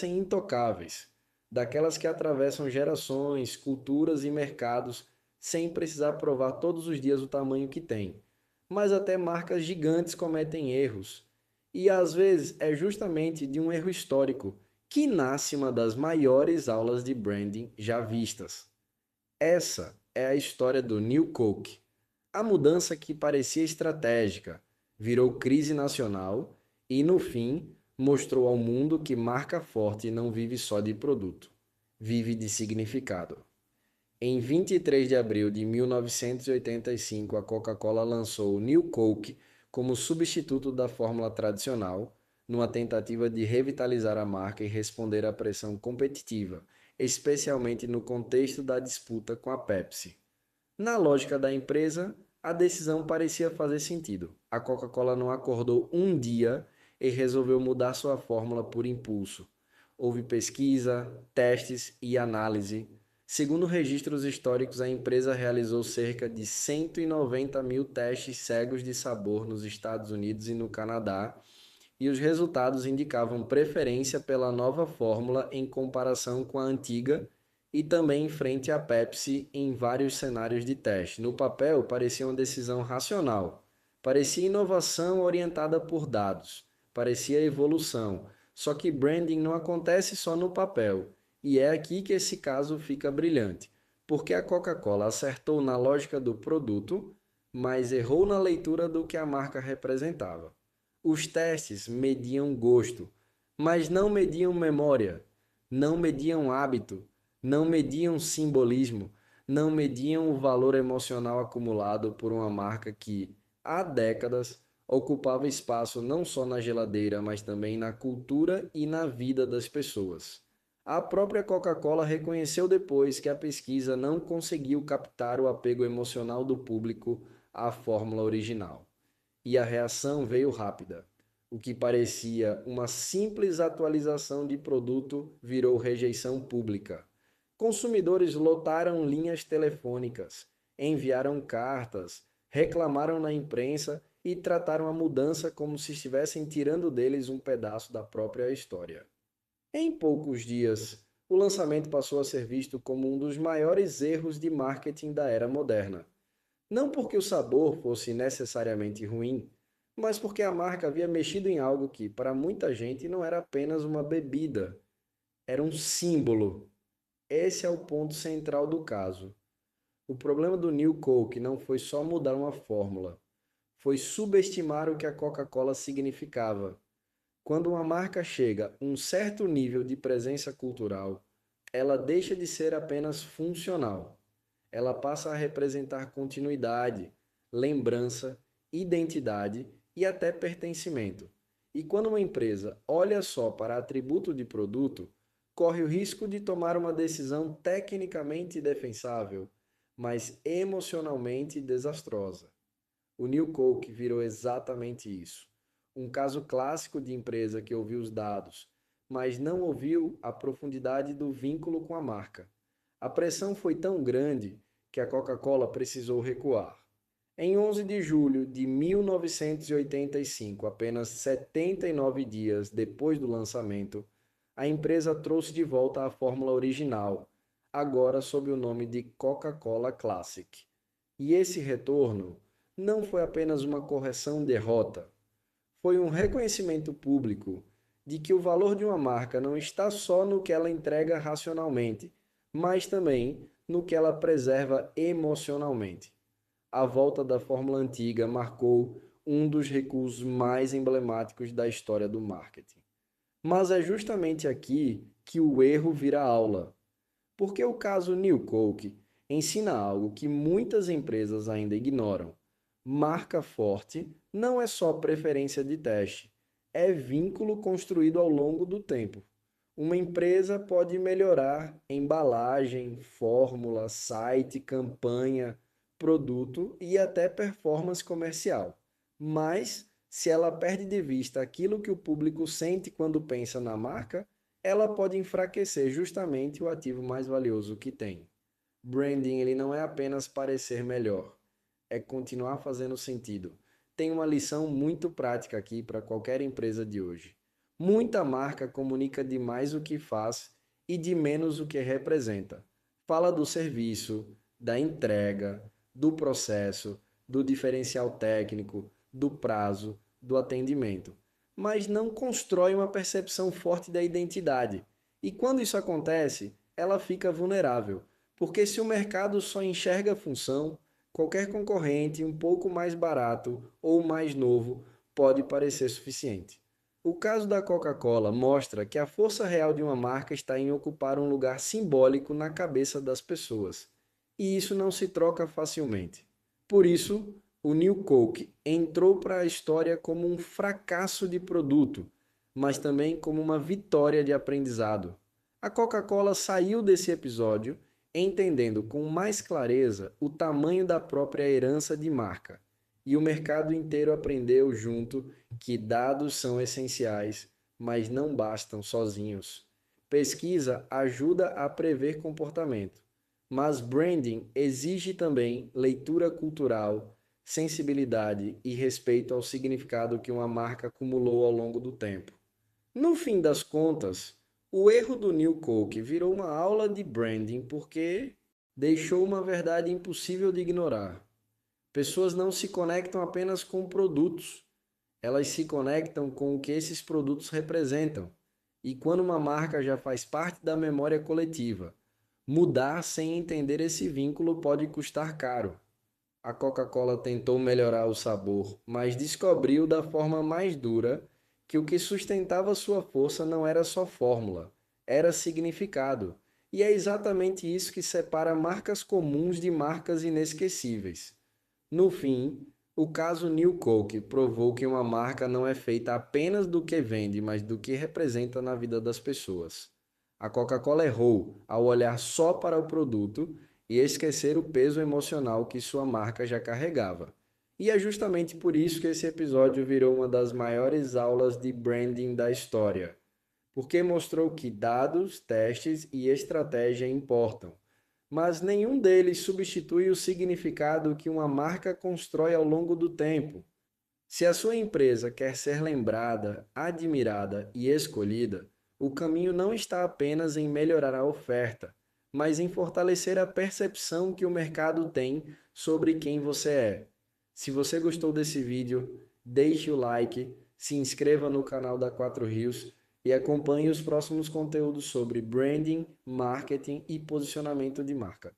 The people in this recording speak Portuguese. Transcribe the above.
intocáveis, daquelas que atravessam gerações, culturas e mercados sem precisar provar todos os dias o tamanho que tem. Mas até marcas gigantes cometem erros. E às vezes é justamente de um erro histórico que nasce uma das maiores aulas de branding já vistas. Essa é a história do New Coke. A mudança que parecia estratégica virou crise nacional e, no fim, mostrou ao mundo que marca forte não vive só de produto, vive de significado. Em 23 de abril de 1985, a Coca-Cola lançou o New Coke como substituto da fórmula tradicional, numa tentativa de revitalizar a marca e responder à pressão competitiva, especialmente no contexto da disputa com a Pepsi. Na lógica da empresa, a decisão parecia fazer sentido. A Coca-Cola não acordou um dia e resolveu mudar sua fórmula por impulso. Houve pesquisa, testes e análise. Segundo registros históricos, a empresa realizou cerca de 190 mil testes cegos de sabor nos Estados Unidos e no Canadá, e os resultados indicavam preferência pela nova fórmula em comparação com a antiga e também em frente à Pepsi em vários cenários de teste. No papel, parecia uma decisão racional, parecia inovação orientada por dados, parecia evolução. Só que branding não acontece só no papel, e é aqui que esse caso fica brilhante, porque a Coca-Cola acertou na lógica do produto, mas errou na leitura do que a marca representava. Os testes mediam gosto, mas não mediam memória, não mediam hábito, não mediam simbolismo, não mediam o valor emocional acumulado por uma marca que, há décadas, ocupava espaço não só na geladeira, mas também na cultura e na vida das pessoas. A própria Coca-Cola reconheceu depois que a pesquisa não conseguiu captar o apego emocional do público à fórmula original. E a reação veio rápida. O que parecia uma simples atualização de produto virou rejeição pública. Consumidores lotaram linhas telefônicas, enviaram cartas, reclamaram na imprensa e trataram a mudança como se estivessem tirando deles um pedaço da própria história. Em poucos dias, o lançamento passou a ser visto como um dos maiores erros de marketing da era moderna. Não porque o sabor fosse necessariamente ruim, mas porque a marca havia mexido em algo que, para muita gente, não era apenas uma bebida, era um símbolo. Esse é o ponto central do caso. O problema do New Coke não foi só mudar uma fórmula, foi subestimar o que a Coca-Cola significava. Quando uma marca chega a um certo nível de presença cultural, ela deixa de ser apenas funcional. Ela passa a representar continuidade, lembrança, identidade e até pertencimento. E quando uma empresa olha só para atributo de produto, corre o risco de tomar uma decisão tecnicamente defensável, mas emocionalmente desastrosa. O New Coke virou exatamente isso. Um caso clássico de empresa que ouviu os dados, mas não ouviu a profundidade do vínculo com a marca. A pressão foi tão grande que a Coca-Cola precisou recuar. Em 11 de julho de 1985, apenas 79 dias depois do lançamento, a empresa trouxe de volta a fórmula original, agora sob o nome de Coca-Cola Classic. E esse retorno não foi apenas uma correção de rota, foi um reconhecimento público de que o valor de uma marca não está só no que ela entrega racionalmente, mas também no que ela preserva emocionalmente. A volta da fórmula antiga marcou um dos recuos mais emblemáticos da história do marketing. Mas é justamente aqui que o erro vira aula, porque o caso New Coke ensina algo que muitas empresas ainda ignoram. Marca forte não é só preferência de teste, é vínculo construído ao longo do tempo. Uma empresa pode melhorar embalagem, fórmula, site, campanha, produto e até performance comercial. Mas, se ela perde de vista aquilo que o público sente quando pensa na marca, ela pode enfraquecer justamente o ativo mais valioso que tem. Branding ele não é apenas parecer melhor, é continuar fazendo sentido. Tem uma lição muito prática aqui para qualquer empresa de hoje. Muita marca comunica demais o que faz e de menos o que representa. Fala do serviço, da entrega, do processo, do diferencial técnico, do prazo, do atendimento, mas não constrói uma percepção forte da identidade. E quando isso acontece, ela fica vulnerável, porque se o mercado só enxerga a função, qualquer concorrente um pouco mais barato ou mais novo pode parecer suficiente. O caso da Coca-Cola mostra que a força real de uma marca está em ocupar um lugar simbólico na cabeça das pessoas, e isso não se troca facilmente. Por isso, o New Coke entrou para a história como um fracasso de produto, mas também como uma vitória de aprendizado. A Coca-Cola saiu desse episódio entendendo com mais clareza o tamanho da própria herança de marca, e o mercado inteiro aprendeu junto que dados são essenciais, mas não bastam sozinhos. Pesquisa ajuda a prever comportamento, mas branding exige também leitura cultural, sensibilidade e respeito ao significado que uma marca acumulou ao longo do tempo. No fim das contas, o erro do New Coke virou uma aula de branding porque deixou uma verdade impossível de ignorar. Pessoas não se conectam apenas com produtos, elas se conectam com o que esses produtos representam. E quando uma marca já faz parte da memória coletiva, mudar sem entender esse vínculo pode custar caro. A Coca-Cola tentou melhorar o sabor, mas descobriu da forma mais dura que o que sustentava sua força não era só fórmula, era significado. E é exatamente isso que separa marcas comuns de marcas inesquecíveis. No fim, o caso New Coke provou que uma marca não é feita apenas do que vende, mas do que representa na vida das pessoas. A Coca-Cola errou ao olhar só para o produto e esquecer o peso emocional que sua marca já carregava. E é justamente por isso que esse episódio virou uma das maiores aulas de branding da história, porque mostrou que dados, testes e estratégia importam, mas nenhum deles substitui o significado que uma marca constrói ao longo do tempo. Se a sua empresa quer ser lembrada, admirada e escolhida, o caminho não está apenas em melhorar a oferta, mas em fortalecer a percepção que o mercado tem sobre quem você é. Se você gostou desse vídeo, deixe o like, se inscreva no canal da Quatro Rios e acompanhe os próximos conteúdos sobre branding, marketing e posicionamento de marca.